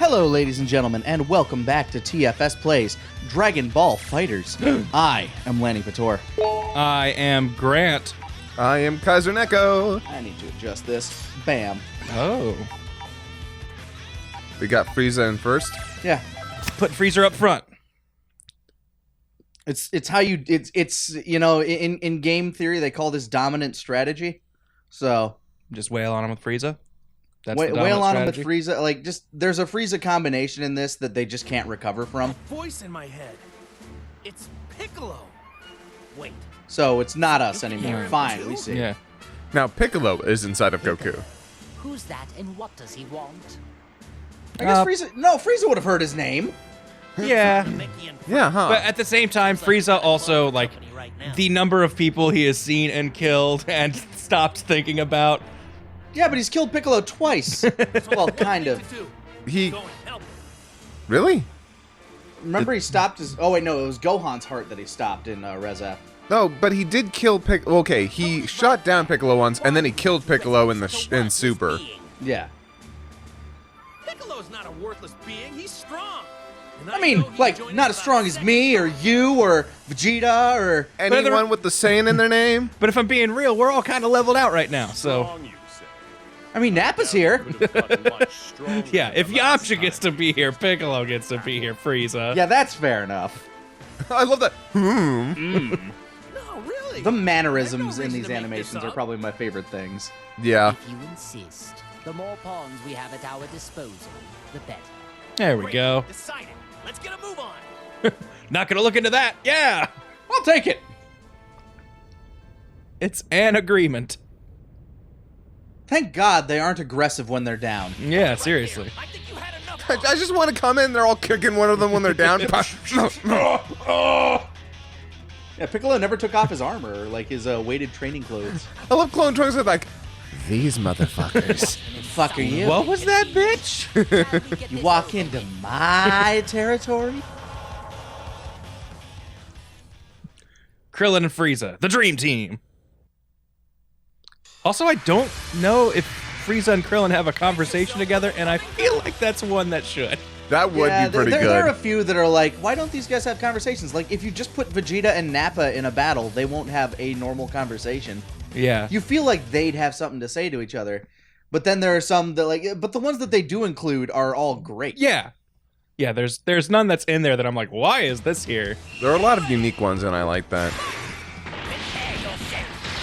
Hello, ladies and gentlemen, and welcome back to TFS Plays Dragon Ball Fighterz. I am Lanny Pator. I am Grant. I am Kaiser Neko. I need to adjust this. Bam. Oh. We got Frieza in first. Yeah. Put Frieza up front. It's how you it's you know in game theory they call this dominant strategy. So Just wail on him with Frieza. That's wail on him with Frieza. Like just there's a Frieza combination in this that they just can't recover from. Voice in my head. It's Piccolo. Wait. So it's not us anymore. Fine, we see. Yeah. Now Piccolo is inside of Goku. Who's that and what does he want? I guess Frieza would have heard his name. Yeah. Yeah, huh? But at the same time, Frieza also, like, the number of people he has seen and killed and stopped thinking about. Yeah, but he's killed Piccolo twice. Well, kind of. He really? Remember he stopped his... Oh, wait, no, it was Gohan's heart that he stopped in Reza. No, but he did kill Piccolo. Okay, he shot down Piccolo once, and then he killed Piccolo in in Super. Yeah. Piccolo's not a worthless being. He's strong. And I mean, like, not as strong as me, or you, or Vegeta, or... Anyone with the Saiyan in their name? But if I'm being real, we're all kind of leveled out right now, so... I mean, Nappa's here. Yeah, if Yamcha gets to be here, Piccolo gets to be here, Frieza. Yeah, that's fair enough. I love that. No, really. The mannerisms in these animations are probably my favorite things. Yeah. If you insist, the more pawns we have at our disposal, the better. There we go. Decided. Let's get a move on. Not gonna look into that. Yeah. I'll take it. It's an agreement. Thank God they aren't aggressive when they're down. Yeah, seriously. I think you had enough. I just want to come in. They're all kicking one of them when they're down. Yeah, Piccolo never took off his armor, or, like, his weighted training clothes. I love Clone Trunks. They're like, these motherfuckers. Fuck are you? What was that, bitch? You walk into my territory? Krillin and Frieza, the dream team. Also, I don't know if Frieza and Krillin have a conversation together, and I feel like that's one that should. That would be pretty good. There are a few that are like, why don't these guys have conversations? Like, if you just put Vegeta and Nappa in a battle, they won't have a normal conversation. Yeah. You feel like they'd have something to say to each other. But then there are some that, like, but the ones that they do include are all great. Yeah. Yeah, there's none that's in there that I'm like, why is this here? There are a lot of unique ones, and I like that.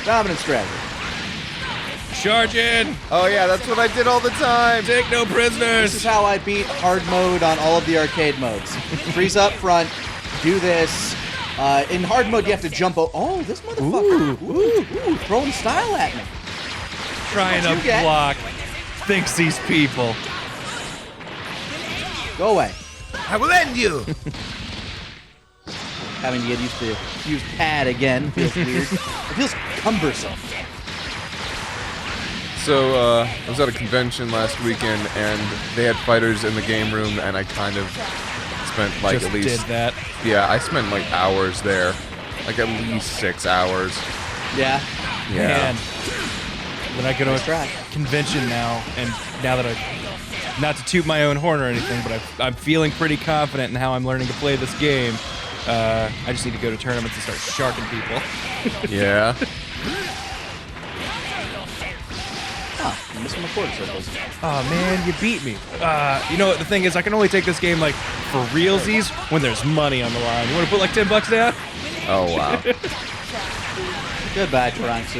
Dominant strategy. Charge in! Oh yeah, that's what I did all the time. Take no prisoners! This is how I beat hard mode on all of the arcade modes. Freeze up front, do this. In hard mode, you have to jump. Oh, this motherfucker! Ooh, throwing style at me. Trying What'd to you get? block. Thinks these people. Go away. I will end you. Having to get used to use pad again feels weird. It feels cumbersome. So, I was at a convention last weekend, and they had fighters in the game room, and I kind of spent, like, Just at least... did that. Yeah, I spent, like, hours there. Like, at least 6 hours. Yeah. Yeah. Man. When I go to try. a convention now, and now that not to toot my own horn or anything, but I'm feeling pretty confident in how I'm learning to play this game. I just need to go to tournaments and start sharking people. Yeah. Oh, I'm missing my quarter circles. Oh man, you beat me. You know what the thing is? I can only take this game like for realsies when there's money on the line. You want to put like $10 down? Oh, wow. Goodbye, Trunks.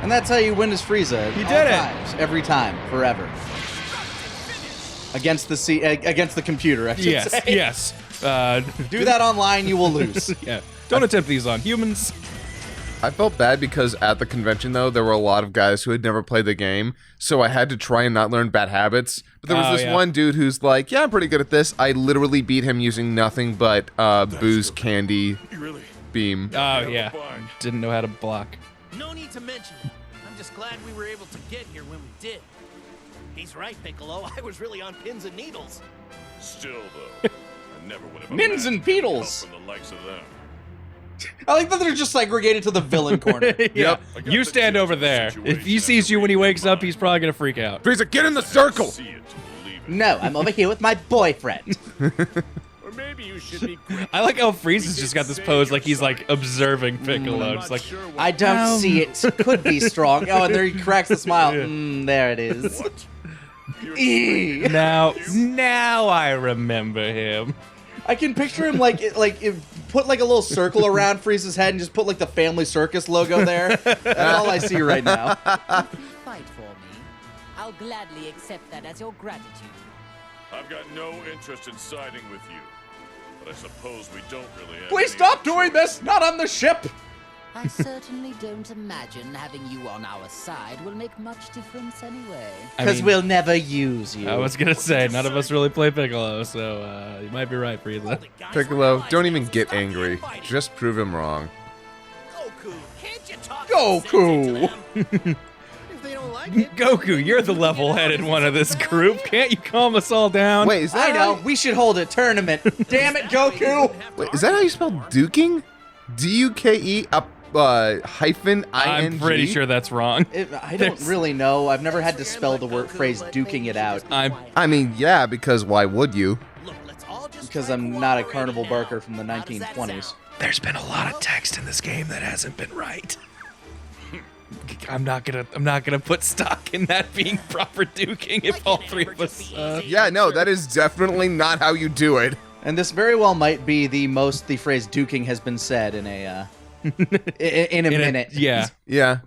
And that's how you win as Frieza. You all did it. times, every time, forever. Against the computer, I should say. Yes. Do that online, you will lose. Yeah. Don't attempt these on humans. I felt bad because at the convention, though, there were a lot of guys who had never played the game, so I had to try and not learn bad habits. But there was this one dude who's like, yeah, I'm pretty good at this. I literally beat him using nothing but Boo's candy beam. Oh, yeah. Didn't know how to block. No need to mention it. I'm just glad we were able to get here when we did. He's right, Piccolo. I was really on pins and needles. Still, though, I never would have Mins and imagined Beatles. help from the likes of them. I like that they're just segregated to the villain corner. Yeah. You stand over there. If he sees you when he wakes up, he's probably gonna freak out. Frieza, get in the circle! No, I'm over here with my boyfriend. Or maybe you should be I like how Frieza's just got this pose like he's like observing Piccolo. Just like, I don't see it. Could be strong. Oh, and there he cracks the smile. There it is. now I remember him. I can picture him put like a little circle around Frieza's head and just put like the Family Circus logo there. That's all I see right now. Fight for me. I'll gladly accept that as your gratitude. I've got no interest in siding with you, but I suppose we don't really have. Please stop doing this! Not on the ship! I certainly don't imagine having you on our side will make much difference anyway. Because we'll never use you. I was gonna say, none of us really play Piccolo, so you might be right, Frieza. Piccolo, don't even get angry. Just prove him wrong. Goku, can't you talk Goku! sense into them? If they don't like it, Goku, you're the level-headed one of this group. Can't you calm us all down? Wait, is that I know, we should hold a tournament. Damn it, Goku! Wait, is that how you spell duking? D-U-K-E hyphen I-N-G? I'm pretty sure that's wrong. I don't really know. I've never had to spell the word phrase duking it out. I mean, yeah, because why would you? look, let's all just Because try I'm not a cooperating carnival now. barker from the How does that 1920s. sound? There's been a lot of text in this game that hasn't been right. I'm not gonna put stock in that being proper duking if all three of us. Yeah, no, that is definitely not how you do it. And this very well might be the most the phrase duking has been said in a in a minute. Yeah. Yeah.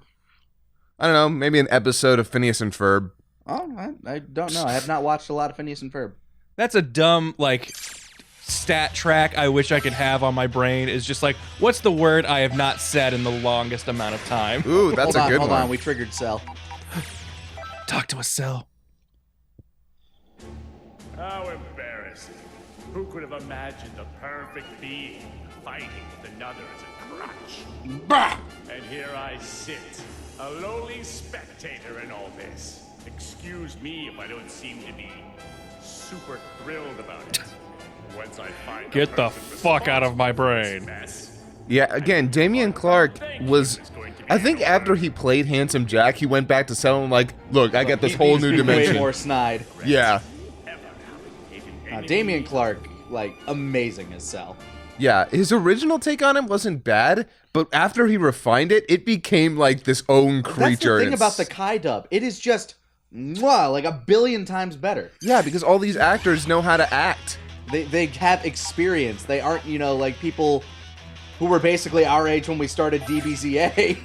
I don't know, maybe an episode of Phineas and Ferb. Oh, I don't know. I have not watched a lot of Phineas and Ferb. That's a dumb, like, stat track I wish I could have on my brain is just like, what's the word I have not said in the longest amount of time? Ooh, that's hold a good hold one. on, we triggered Cell. Talk to a cell. How embarrassing. Who could have imagined a perfect being fighting with another as a crutch? Bah! And here I sit, a lowly spectator in all this. Excuse me if I don't seem to be super thrilled about it. Once I find Get the fuck out of my brain. Yeah, again, Damian Clark was... I think after he played Handsome Jack, he went back to Cell and like, look, I got this whole new Way dimension. more snide. Yeah. Damian Clark, like, amazing as Cell. Yeah, his original take on him wasn't bad, but after he refined it, it became like this own That's creature. the thing and about the Kai dub. It is just, mwah, like a billion times better. Yeah, because all these actors know how to act. They have experience. They aren't, you know, like people who were basically our age when we started DBZA.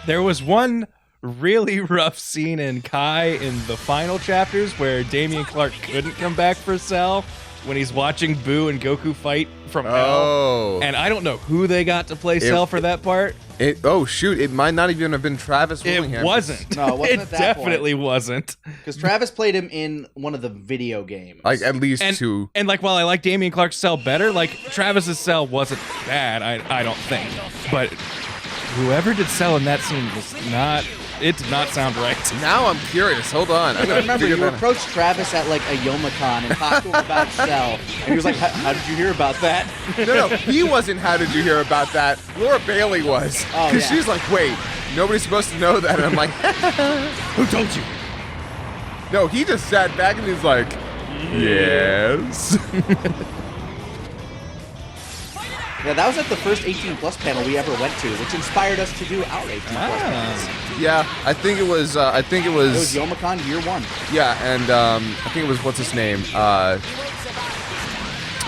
There was one really rough scene in Kai in the final chapters where Damian Clark couldn't come back for Cell when he's watching Buu and Goku fight from hell. Oh. And I don't know who they got to play Cell for that part. Oh, shoot, it might not even have been Travis Willingham. It wasn't. No, it wasn't It at that definitely wasn't. Because Travis played him in one of the video games. Like, at least And, two. and like, while I like Damian Clark's Cell better, like, Travis's Cell wasn't bad, I don't think. But whoever did Cell in that scene was not... It did not sound right. Now I'm curious. Hold on. I'm I gonna remember figure you that out. approached Travis at like a Youmacon and talked to him about Cell, and he was like, "How did you hear about that?" No, he wasn't. How did you hear about that? Laura Bailey was. Oh, Because yeah. she's like, wait, nobody's supposed to know that. And I'm like, who told you? No, he just sat back and he's like, yes. Yeah, that was at the first 18 plus panel we ever went to, which inspired us to do our 18 plus panels. Yeah, I think it was. It was Youmacon year 1. Yeah, and I think it was what's his name? Oh,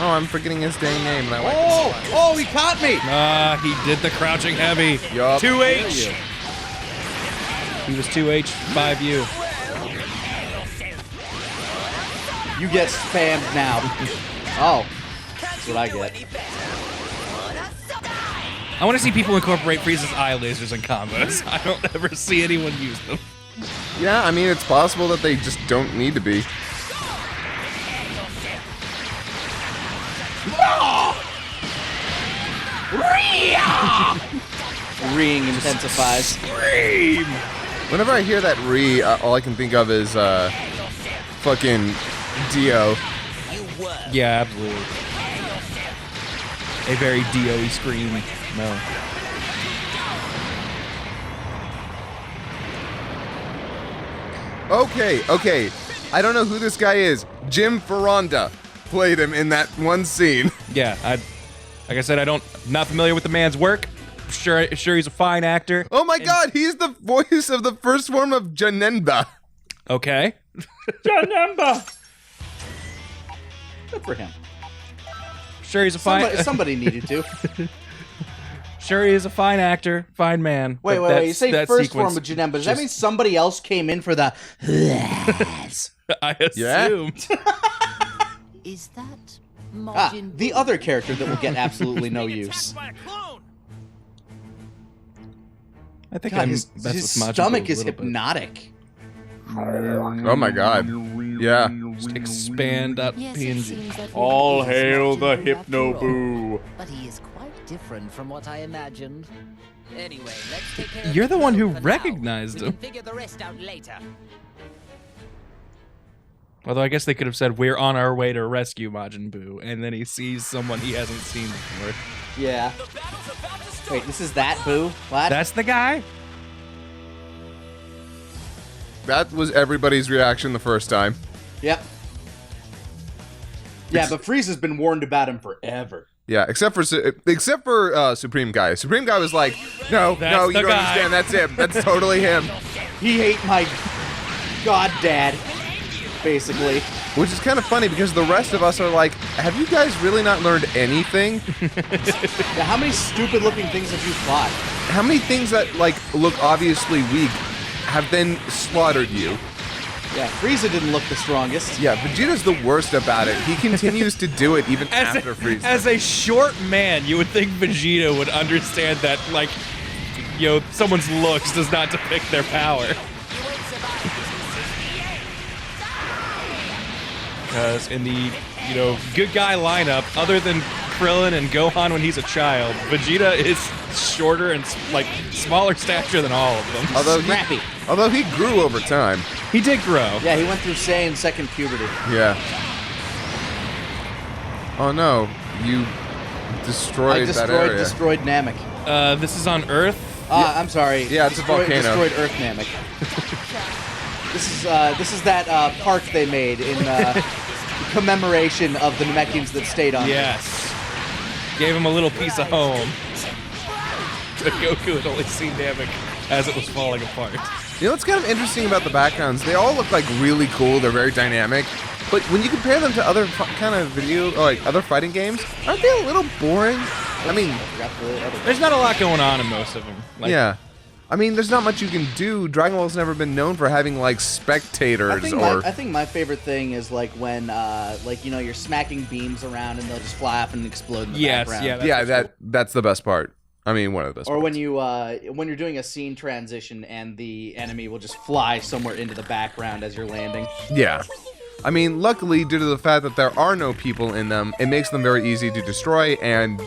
I'm forgetting his dang name. And I like this. Oh, he caught me! He did the crouching heavy. Yup. 2H. He was 2H, 5U. You get spammed now. Oh, that's what I get. I want to see people incorporate Frieza's eye lasers in combos. I don't ever see anyone use them. Yeah, I mean, it's possible that they just don't need to be. Reeing intensifies. Scream! Whenever I hear that Re, all I can think of is fucking Dio. Yeah, absolutely. A very DOE scream. No. Okay. I don't know who this guy is. Jim Ferranda played him in that one scene. Yeah, like I said, not familiar with the man's work. Sure he's a fine actor. Oh my God, he's the voice of the first form of Janemba. Okay. Janemba. Good for him. Sure he's a fine. Somebody needed to. Sure he is a fine actor, fine man. Wait. You say first form of Janemba. Does that just- mean somebody else came in for the? I assumed. Is that Ah, Majin the Buu? other character that will get absolutely no Being use. attacked by a clone. I think God, I'm. his that's his what Majin Buu stomach a is little bit. hypnotic. Oh my God. Yeah. Just expand that Yes, it PNG. seems that All really is hail Majin the Buu after Hypno all. Boo. But he is quite different from what I imagined. Anyway, let's take care of You're the one who clone for now. recognized We him. can figure the rest out later. Although I guess they could have said we're on our way to rescue Majin Buu, and then he sees someone he hasn't seen before. Yeah. Wait, this is that Boo? What? That's the guy. That was everybody's reaction the first time. Yep. Yeah, but Frieza's been warned about him forever. Yeah, except for Supreme Guy. Supreme Guy was like, no, That's you the don't guy. understand. That's him. That's totally him. He ate my god dad, basically. Which is kind of funny because the rest of us are like, have you guys really not learned anything? Yeah, how many stupid looking things have you fought? How many things that like look obviously weak have then slaughtered you? Yeah, Frieza didn't look the strongest. Yeah, Vegeta's the worst about it. He continues to do it even after Frieza. As a short man, you would think Vegeta would understand that, like, someone's looks does not depict their power. Because in the, good guy lineup, other than Krillin and Gohan when he's a child, Vegeta is shorter and, like, smaller stature than all of them. Scrappy. Although he grew over time. He did grow. Yeah, he went through Saiyan second puberty. Yeah. Oh no, you destroyed that area. destroyed Namek. This is on Earth. I'm sorry. Yeah, it's a volcano. Destroyed Earth Namek. This is that park they made in commemoration of the Namekians that stayed on. Yes. Gave him a little piece of home. So Goku had only seen Namek as it was falling apart. You know what's kind of interesting about the backgrounds? They all look like really cool. They're very dynamic. But when you compare them to other kind of other fighting games, aren't they a little boring? I mean, There's not a lot going on in most of them. Like, yeah. I mean, there's not much you can do. Dragon Ball's never been known for having like spectators I think my favorite thing is like when you're smacking beams around and they'll just fly off and explode in the background. that's the best part. I mean, one of the best. Or parts. when you're doing a scene transition and the enemy will just fly somewhere into the background as you're landing. Yeah. I mean, luckily, due to the fact that there are no people in them, it makes them very easy to destroy and,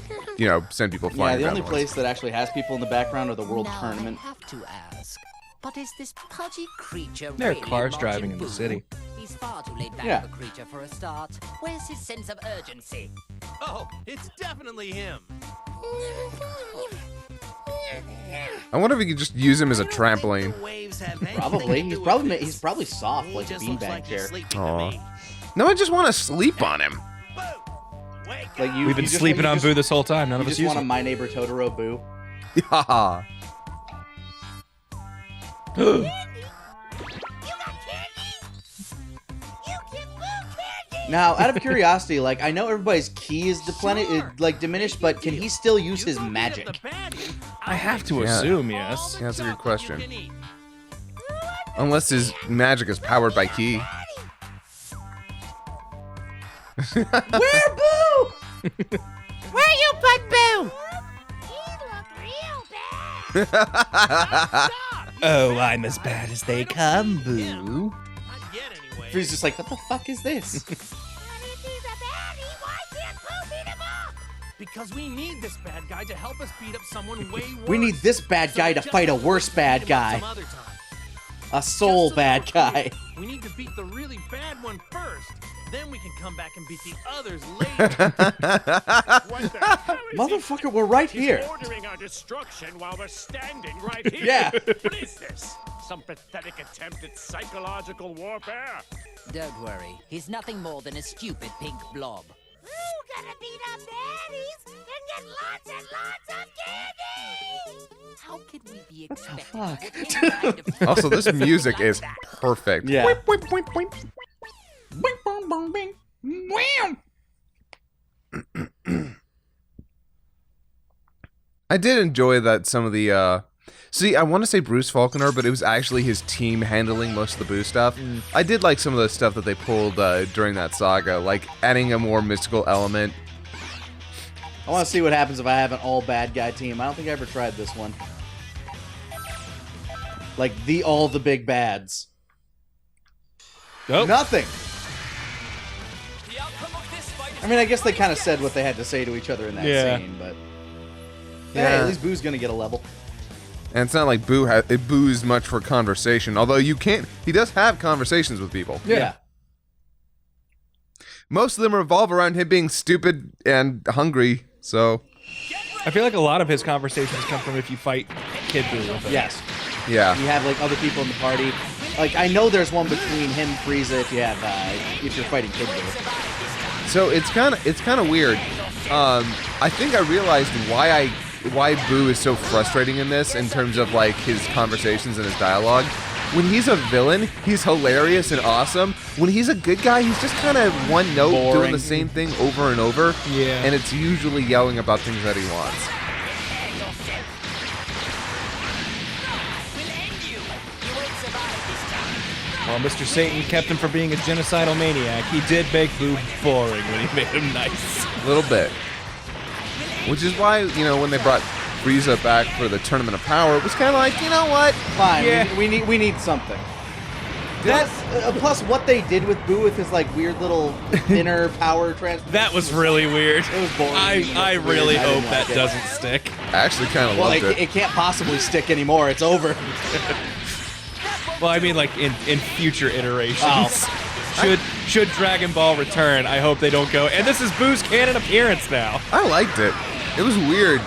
send people flying. Yeah, the only down place that actually has people in the background are the World Now Tournament. I have to ask, but is this pudgy creature There are really cars Majin driving in the Buu? city. He's far too laid back Yeah. of a creature for a start. Where's his sense of urgency? Oh, it's definitely him. I wonder if we could just use him as a trampoline. Probably. He's probably soft like a beanbag chair. Aw. No, I just want to sleep on him. Like We've been sleeping on Boo this whole time. None You of us just use want a it. My Neighbor Totoro Boo. Haha. Now, out of curiosity, like I know everybody's ki is diminished, but can he still use his magic? I have to Yeah. assume, yes. Yeah, that's a good question. Unless his magic is powered by ki. Where Boo? Where you put Boo? Oh, I'm as bad as they come, Boo. He's just like, what the fuck is this? Because we need this bad guy to help us beat up someone way worse. We need this bad guy to fight a worse bad guy. Some other time. A soul Just so bad we're guy. clear, we need to beat the really bad one first. Then we can come back and beat the others later. What the hell is Motherfucker, we're right He's here. ordering our destruction while we're standing right here. Yeah. What is this? Some pathetic attempt at psychological warfare? Don't worry, he's nothing more than a stupid pink blob. We're gonna beat up baddies and get lots and lots of candy! How could we be expected fuck? to get any kind of Also, this something music like is that? perfect. Yeah. Boing, boing, boing, boing. Bing, bong, bong, bing. Wham! I did enjoy that some of the, see, I want to say Bruce Faulconer, but it was actually his team handling most of the Boo stuff. I did like some of the stuff that they pulled during that saga, like adding a more mystical element. I want to see what happens if I have an all bad guy team. I don't think I ever tried this one. Like all the big bads. Oh. Nothing. I mean, I guess they kind of said what they had to say to each other in that Yeah. scene, but Yeah. hey, at least Boo's gonna get a level. And it's not like Boo's much for conversation, although he does have conversations with people. Yeah. Most of them revolve around him being stupid and hungry, so, I feel like a lot of his conversations come from if you fight Kid Buu with him. Yes. yeah. You have like other people in the party. Like I know there's one between him, Frieza, if you have if you're fighting Kid Buu. So it's kind of weird. I think I realized why Boo is so frustrating in this in terms of like his conversations and his dialogue. When he's a villain, he's hilarious and awesome. When he's a good guy, he's just kind of one note doing Boring. the same thing over and over. Yeah. And it's usually yelling about things that he wants. While Mr. Satan kept him from being a genocidal maniac, he did make Boo boring when he made him nice. A little bit. Which is why, when they brought Frieza back for the Tournament of Power, it was kind of like, you know what? Fine. Yeah. We need something. Plus what they did with Boo with his like weird little inner power transfer. That was really weird. It was boring. I It was really weird. I hope didn't that like it. doesn't stick. I actually kind of Well, loved it. it can't possibly stick anymore. It's over. Well, I mean, like in future iterations. Oh. Should Dragon Ball return, I hope they don't go. And this is Boo's canon appearance now. I liked it. It was weird.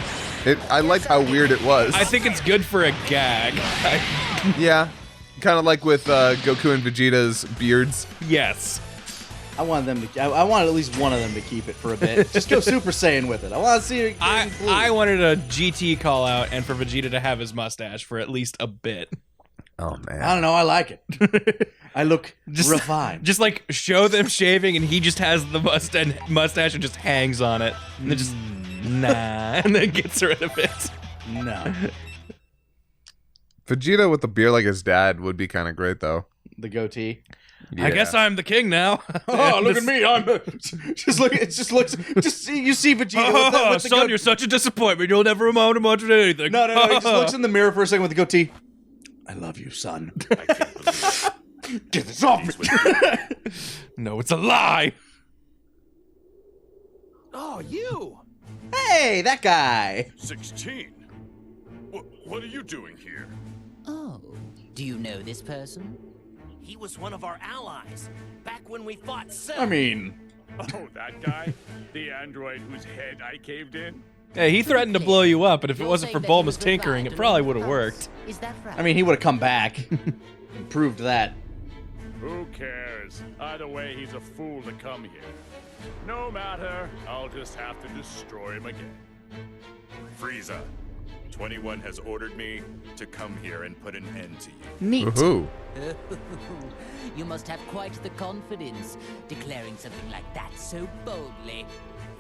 I liked how weird it was. I think it's good for a gag. Yeah. Kind of like with Goku and Vegeta's beards. Yes. I wanted them to. I wanted at least one of them to keep it for a bit. Just go Super Saiyan with it. I want to see it. I wanted a GT call out and for Vegeta to have his mustache for at least a bit. Oh, man. I don't know. I like it. I look refined. Just like show them shaving and he just has the mustache and just hangs on it. And then just, nah. And then gets rid of it. No. Vegeta with a beard like his dad would be kind of great, though. The goatee. Yeah. I guess I'm the king now. Oh, And look this- at me! I'm just look. It just looks. Just see, you see Vegeta Oh, with the son, goatee. you're such a disappointment. You'll never amount to much of anything. No. He just looks in the mirror for a second with the goatee. I love you, son. Get this off me! No, it's a lie. Oh, you! Hey, that guy. 16? What are you doing here? Oh, do you know this person? He was one of our allies back when we fought Cell. I mean, Oh, that guy? The android whose head I caved in? Hey, he threatened to blow you up, but if it You're wasn't for saying that he was Bulma's tinkering, it revived probably in would have the worked. past. Is that right? I mean, he would have come back and proved that. Who cares? Either way, he's a fool to come here. No matter, I'll just have to destroy him again. Frieza, 21 has ordered me to come here and put an end to you. Neat. Woohoo. You must have quite the confidence, declaring something like that so boldly.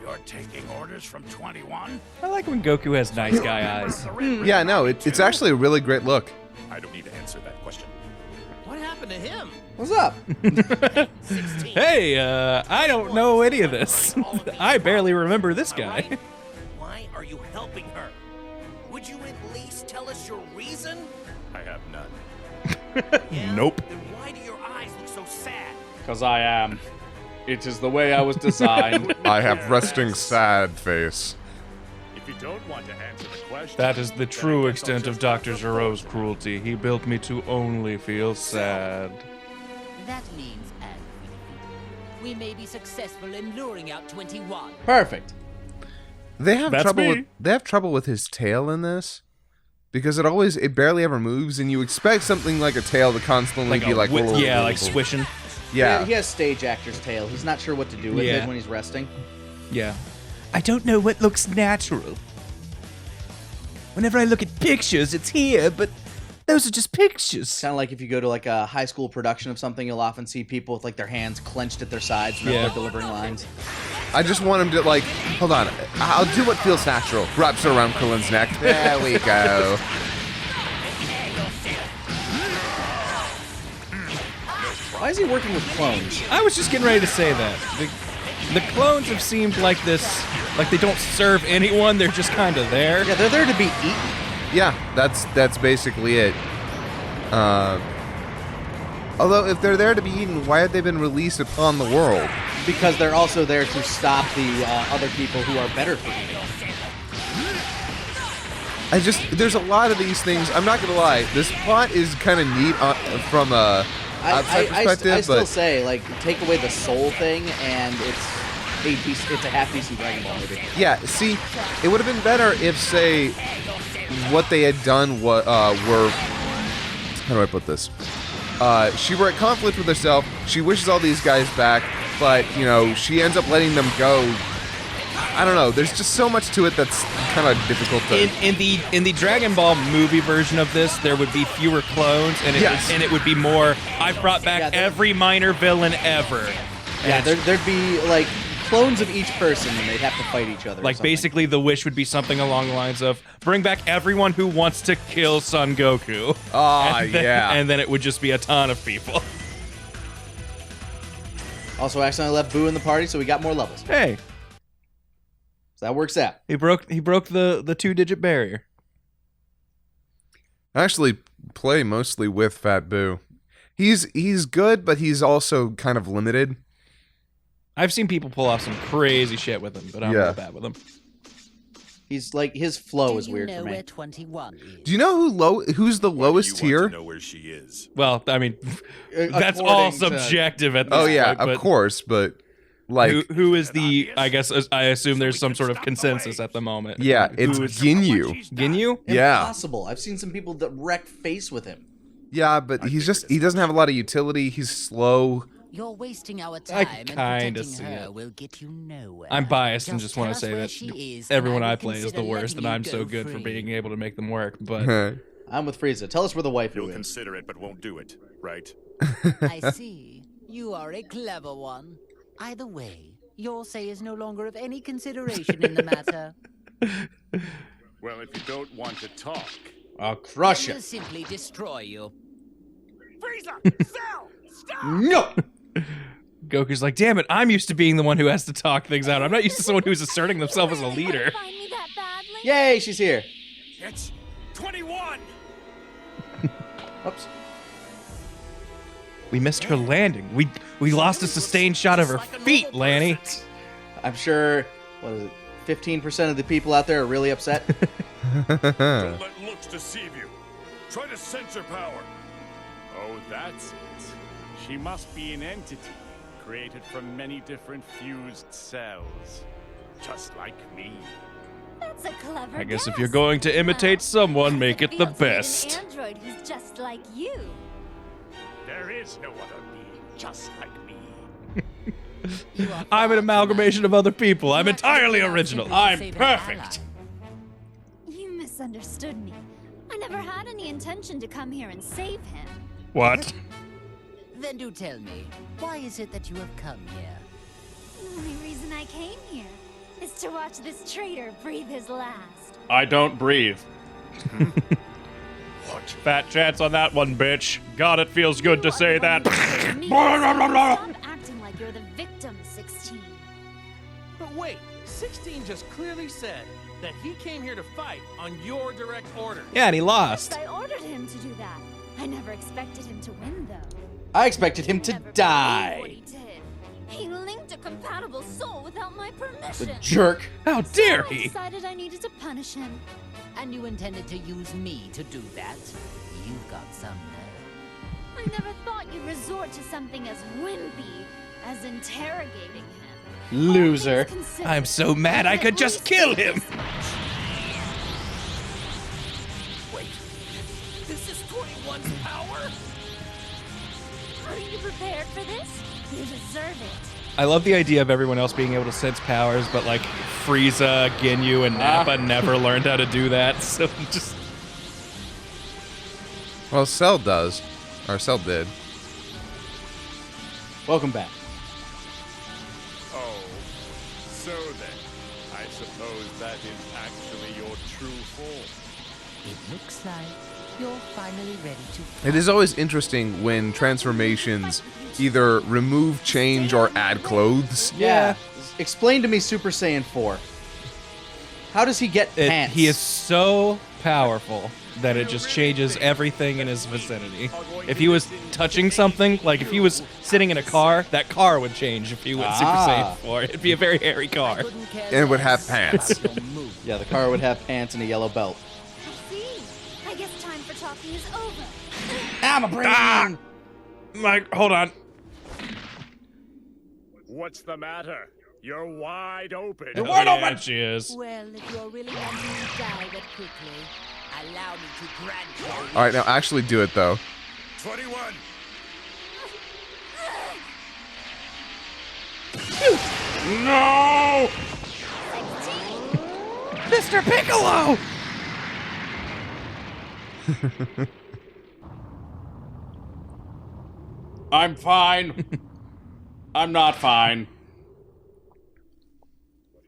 You're taking orders from 21? I like when Goku has nice guy eyes. Yeah, no, it's actually a really great look. I don't need to answer that question. What happened to him? What's up? 16. Hey, I don't know any of this. I barely remember this guy. Why are you helping her? Would you at least tell us your reason? I have none. Yeah? Nope. Then why do your eyes look so sad? Because I am. It is the way I was designed. I have resting sad face. If you don't want to answer the question... That is the then I true guess I'll extent of just Dr. have to Zero's vote. cruelty. He built me to only feel sad. That means we may be successful in luring out 21. Perfect. They have That's trouble. me. They have trouble with his tail in this because it barely ever moves, and you expect something like a tail to constantly be like like swishing. Yeah. He has stage actor's tail. He's not sure what to do with Yeah. it when he's resting. Yeah. I don't know what looks natural. Whenever I look at pictures, it's here, but those are just pictures. Kind of like if you go to like a high school production of something, you'll often see people with like their hands clenched at their sides when they're delivering lines. I just want him to like, hold on, I'll do what feels natural. Wraps around Krillin's neck. There we go. Why is he working with clones? I was just getting ready to say that. The clones have seemed like this, like they don't serve anyone, they're just kind of there. Yeah, they're there to be eaten. Yeah, that's basically it. Although, if they're there to be eaten, why have they been released upon the world? Because they're also there to stop the other people who are better for eating. There's a lot of these things. I'm not gonna lie, this plot is kind of neat from a outside perspective, I still but say, like, take away the soul thing, and it's a half decent Dragon Ball movie. yeah. See, it would have been better if, say, what they had done were how do I put this? She were at conflict with herself. She wishes all these guys back, but you know she ends up letting them go. I don't know. There's just so much to it that's kind of difficult to. In the Dragon Ball movie version of this, there would be fewer clones, and it would be more. I've brought back every minor villain ever. Yeah, there'd be like clones of each person, and they'd have to fight each other. Like basically, the wish would be something along the lines of bring back everyone who wants to kill Son Goku. Yeah. And then it would just be a ton of people. Also, accidentally left Boo in the party, so we got more levels. Hey, So that works out. he broke the 2-digit barrier. I actually play mostly with Fat Boo. He's good, but he's also kind of limited. I've seen people pull off some crazy shit with him, but I'm not bad with him. He's like his flow is weird Do you for know me. where 21 is? Do you know who's the lowest you tier? want to know where she is. Well, I mean, that's all subjective at this Oh yeah, point, but of course, but like who is the? I guess I assume there's some sort of consensus at the moment. yeah, it's Who is- Ginyu. Ginyu? Yeah. Impossible. I've seen some people that wreck face with him. Yeah, but he doesn't have a lot of utility. He's slow. You're wasting our I time, and kinda protecting see her it. will get you nowhere. I'm biased and just tell want to us say where that she is, everyone and I will play is the consider worst, letting and I'm you so go good for free. being able to make them work. But I'm with Frieza. Tell us where the waifu You'll is. consider it, but won't do it, right? I see. You are a clever one. Either way, your say is no longer of any consideration in the matter. Well, if you don't want to talk, I'll crush We'll it. simply destroy you. Frieza, Cell, stop! No. Goku's like, damn it, I'm used to being the one who has to talk things out. I'm not used to someone who's asserting themselves as a leader. Find me that badly? Yay, she's here. It's 21. Oops. We missed her landing. We lost a sustained shot of her feet, Lanny. I'm sure. What is it? 15% of the people out there are really upset. Don't let looks deceive you. Try to sense her power. Oh, that's it. She must be an entity created from many different fused cells, just like me. That's a clever I guess if guess. you're going to imitate someone, make it the Feels like an best. android who's just like you. There is no other being just like me. You are I'm an far amalgamation of other people. I'm too entirely much original. simply to I'm save an perfect. You misunderstood me. I never had any intention to come here and save him. What? ally. Then do tell me, why is it that you have come here? The only reason I came here is to watch this traitor breathe his last. I don't breathe. Fat chance on that one, bitch. God, it feels good to say that. Stop acting like you're the victim, 16. But wait, 16 just clearly said that he came here to fight on your direct order. Yeah, and he lost. I ordered him to do that. I never expected him to win, though. I expected him to Never believed die. what he did. He linked a compatible soul without my The permission. jerk. How dare I he? decided I needed to punish him. And you intended to use me to do that? You've got some nerve. I never thought you'd resort to something as wimpy as interrogating him. Loser. I'm so mad I could just kill him. Wait, this is 21's power? Are you prepared for this? You deserve it. I love the idea of everyone else being able to sense powers, but like Frieza, Ginyu, and Nappa never learned how to do that. So just. Well, Cell does. Or Cell did. Welcome back. Oh, so then, I suppose that is actually your true form. It looks like you're finally ready to. It is always interesting when transformations either remove, change, or add clothes. Yeah. Explain to me Super Saiyan 4. How does he get pants? He is so powerful that it just changes everything in his vicinity. If he was touching something, like if he was sitting in a car, that car would change if he went Super Saiyan 4. It'd be a very hairy car. And it would have pants. Yeah, the car would have pants and a yellow belt. I see. I guess time for talking is over. I'm a brain! Mike, hold on. What's the matter? You're wide open. You're wide open! She is. Well, if you're really wanting to die that quickly, allow me to grant you. All right, now actually do it, though. 21. No! Mr. Piccolo! I'm fine. I'm not fine.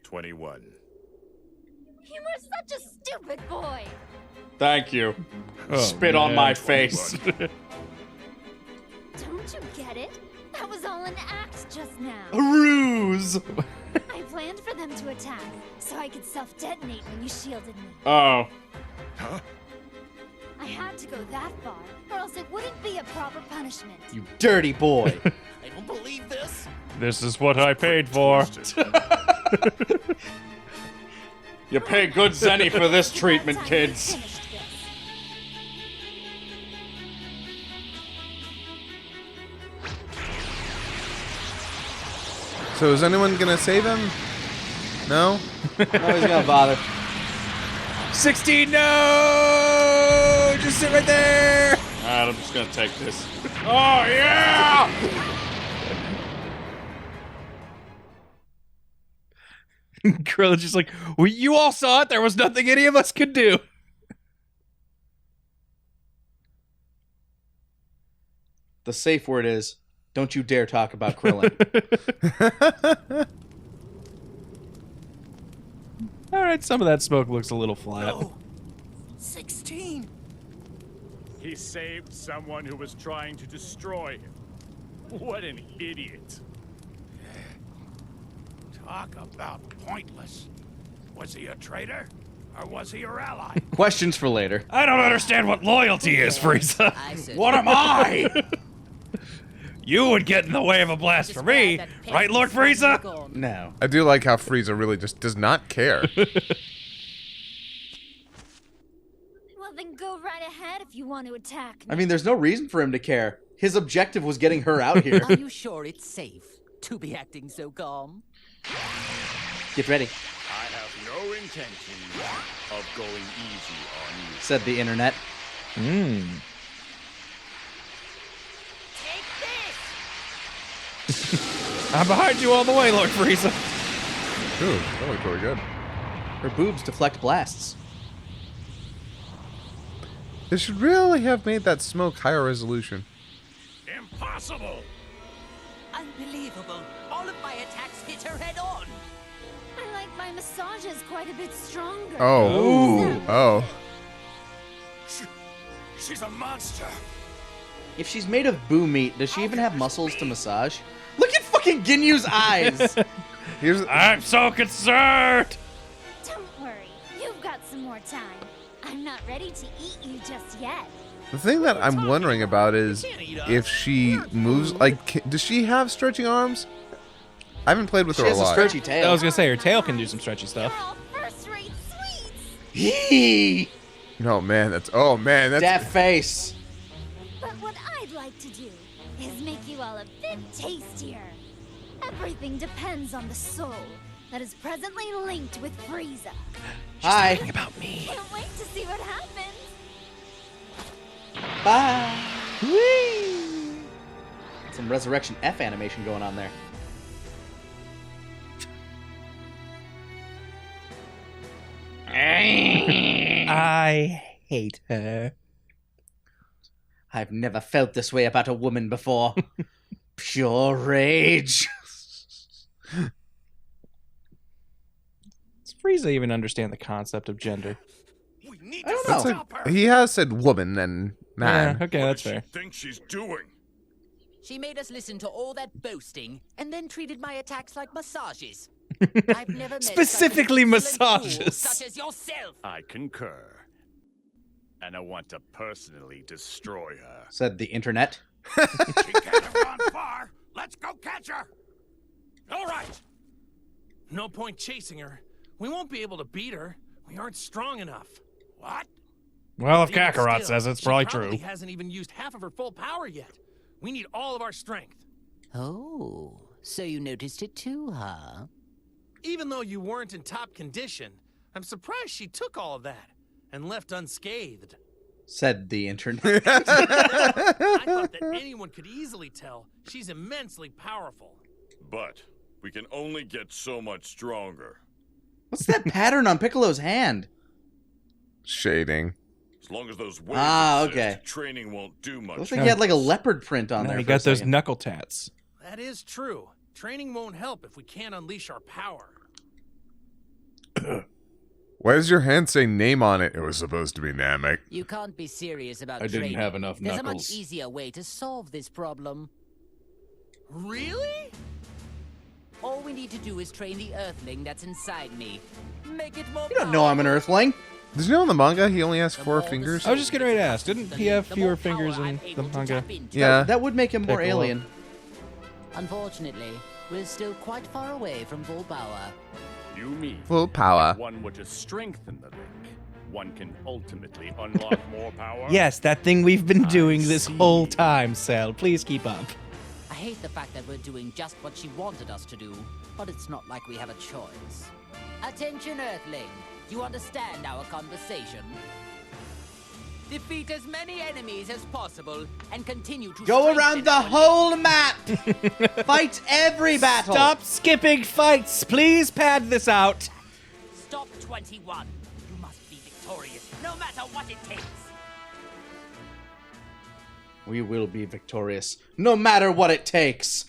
21. You were such a stupid boy. Thank you. Oh, Spit on man. my face. Don't you get it? That was all an act just now. A ruse! I planned for them to attack, so I could self-detonate when you shielded me. Oh. I had to go that far, or else it wouldn't be a proper punishment. You dirty boy. I don't believe this. This is what I paid for. You pay good zenny for this treatment, kids. Finished this. So is anyone gonna save him? No? Nobody's gonna bother. 16, no! Just sit right there! Alright, I'm just gonna take this. Oh, yeah! Krillin's just like, well, you all saw it. There was nothing any of us could do. The safe word is, don't you dare talk about Krillin. All right, some of that smoke looks a little flat. No. 16. He saved someone who was trying to destroy him. What an idiot. Talk about pointless. Was he a traitor? Or was he your ally? Questions for later. I don't understand what loyalty is, Frieza. What am I? You would get in the way of a blast for me, right, Lord Frieza? No. I do like how Frieza really just does not care. Well, then go right ahead if you want to attack me. I mean, there's no reason for him to care. His objective was getting her out here. Are you sure it's safe to be acting so calm? Get ready, I have no intention of going easy on you. said the internet. Hmm. I'm behind you all the way, Lord Frieza. Ooh, that looked really good. Her boobs deflect blasts. They should really have made that smoke higher resolution. Impossible! Unbelievable. All of my attacks hit her head on. I like my massages quite a bit stronger. Oh. Ooh. Oh. She's a monster. If she's made of boo meat, does she even have muscles to massage? Look at fucking Ginyu's eyes! I'm so concerned! Don't worry, you've got some more time. I'm not ready to eat you just yet. The thing that I'm wondering about is if she moves, like, does she have stretching arms? I haven't played with her a lot. She has a stretchy tail. I was gonna say, her tail can do some stretchy stuff. They're all first-rate sweets. Hee! Oh man, that's That face. But what I'd like to do is make you all a bit tastier. Everything depends on the soul that is presently linked with Frieza. Hi. Talking about me. Can't wait to see what happens. Bye. Whee! Some Resurrection F animation going on there. I hate her. I've never felt this way about a woman before. Pure rage. Does Frieza even understand the concept of gender? I don't know. He has said woman and man. Yeah, okay, that's fair. Think she's doing? She made us listen to all that boasting and then treated my attacks like massages. I've never met Specifically such an excellent fool massages. such as yourself. I concur. And I want to personally destroy her. Said the internet. She can't have gone far. Let's go catch her. All right. No point chasing her. We won't be able to beat her. We aren't strong enough. What? Well, if Even Kakarot still, says it's she probably probably true. hasn't even used half of her full power yet. We need all of our strength. Oh, so you noticed it too, huh? Even though you weren't in top condition, I'm surprised she took all of that and left unscathed. Said the internet. I thought that anyone could easily tell she's immensely powerful. But we can only get so much stronger. What's that pattern on Piccolo's hand? Shading. As long as those waves Ah, exist, okay. training won't do much. Looks like he had like a leopard print on Now there. he for a got those second. knuckle tats. That is true. Training won't help if we can't unleash our power. Why does your hand say name on it? It was supposed to be Namek. You can't be serious about I didn't training. have enough There's knuckles. a much easier way to solve this problem. Really? All we need to do is train the Earthling that's inside me. Make it more You don't know I'm an Earthling. Did you know in the manga he only has 4 fingers? I was just getting ready to ask. Didn't he have fewer fingers in the manga? Yeah. That would make him more Piccolo. alien. Unfortunately, we're still quite far away from full power. You mean Full power. if one were to strengthen the link, one can ultimately unlock more power? Yes, that thing we've been doing this see. whole time, Cell. Please keep up. I hate the fact that we're doing just what she wanted us to do, but it's not like we have a choice. Attention, Earthling. You understand our conversation? Defeat as many enemies as possible and continue to Go strengthen around the our whole map. Fight every battle. Stop skipping fights. Please pad this out. Stop 21. You must be victorious, no matter what it takes. We will be victorious, no matter what it takes.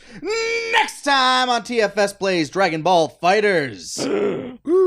Next time on TFS Plays Dragon Ball Fighters. Ooh.